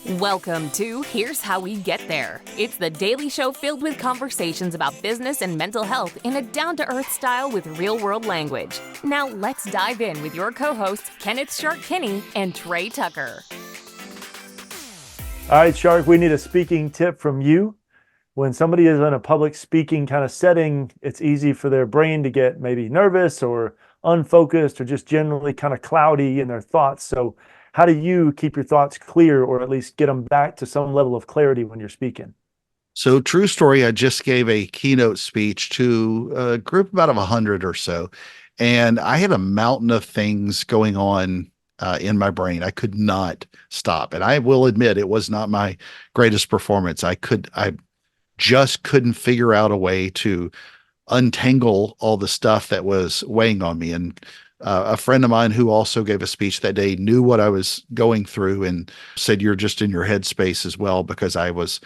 Welcome to Here's How We Get There. It's the daily show filled with conversations about business and mental health in a down-to-earth style with real-world language. Now let's dive in with your co-hosts, Kenneth Shark Kinney and Trey Tucker. All right, Shark, we need a speaking tip from you. When somebody is in a public speaking kind of setting, it's easy for their brain to get maybe nervous or unfocused or just generally kind of cloudy in their thoughts. So how do you keep your thoughts clear or at least get them back to some level of clarity when you're speaking? So true story, I just gave a keynote speech to a group about 100 or so, and I had a mountain of things going on in my brain. I could not stop. And I will admit it was not my greatest performance. I just couldn't figure out a way to untangle all the stuff that was weighing on me. And a friend of mine who also gave a speech that day knew what I was going through and said, "You're just in your headspace as well," because I was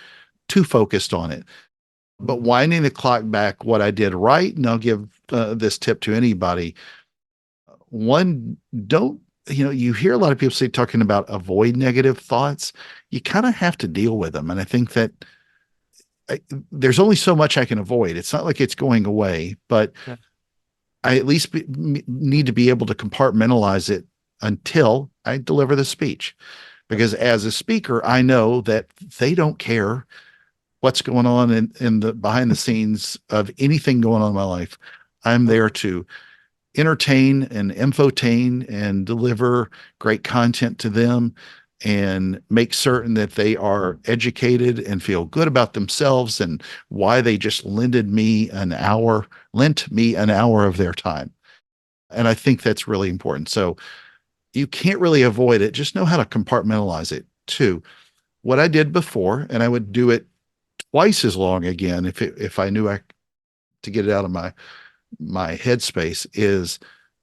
too focused on it. But winding the clock back, what I did right, and I'll give this tip to anybody. One, you hear a lot of people say talking about avoid negative thoughts. You kind of have to deal with them. And I think that there's only so much I can avoid. It's not like it's going away, but yeah. I at least need to be able to compartmentalize it until I deliver the speech. Because as a speaker, I know that they don't care what's going on in the behind the scenes of anything going on in my life. I'm there to entertain and infotain and deliver great content to them and make certain that they are educated and feel good about themselves and why they just lent me an hour of their time. And I think that's really important. So you can't really avoid it. Just know how to compartmentalize it too. What I did before, and I would do it twice as long again if I knew to get it out of my headspace, is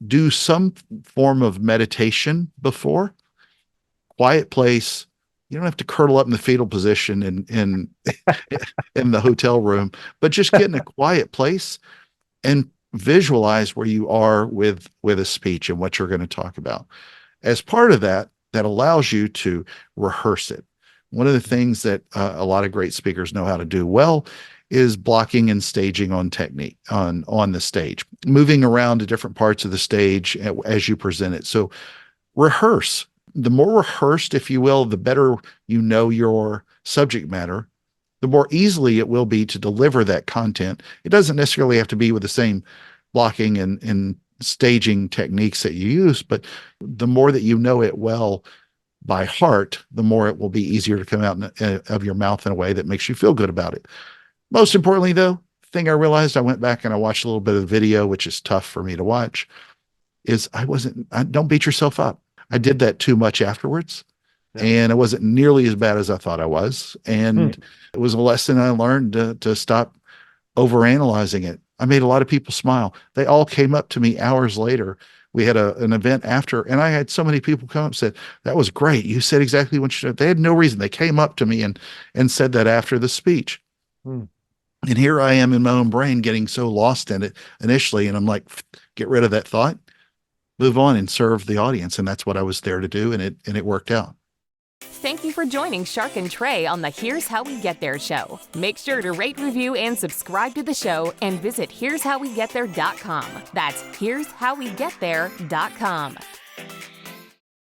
do some form of meditation before. Quiet place. You don't have to curl up in the fetal position in the hotel room, but just get in a quiet place and visualize where you are with a speech and what you're going to talk about. As part of that allows you to rehearse it. One of the things that a lot of great speakers know how to do well is blocking and staging on technique on the stage, moving around to different parts of the stage as you present it. So rehearse. The more rehearsed, if you will, the better you know your subject matter, the more easily it will be to deliver that content. It doesn't necessarily have to be with the same blocking and staging techniques that you use, but the more that you know it well by heart, the more it will be easier to come out of your mouth in a way that makes you feel good about it. Most importantly, though, the thing I realized, I went back and I watched a little bit of the video, which is tough for me to watch, is don't beat yourself up. I did that too much afterwards, and it wasn't nearly as bad as I thought I was. And it was a lesson I learned to stop overanalyzing it. I made a lot of people smile. They all came up to me hours later. We had an event after, and I had so many people come up and said, "That was great. You said exactly what you said." They had no reason. They came up to me and said that after the speech. And here I am in my own brain getting so lost in it initially. And I'm like, get rid of that thought, move on and serve the audience. And that's what I was there to do. And it worked out. Thank you for joining Shark and Trey on the Here's How We Get There show. Make sure to rate, review, and subscribe to the show and visit here'showwegetthere.com. That's here'showwegetthere.com.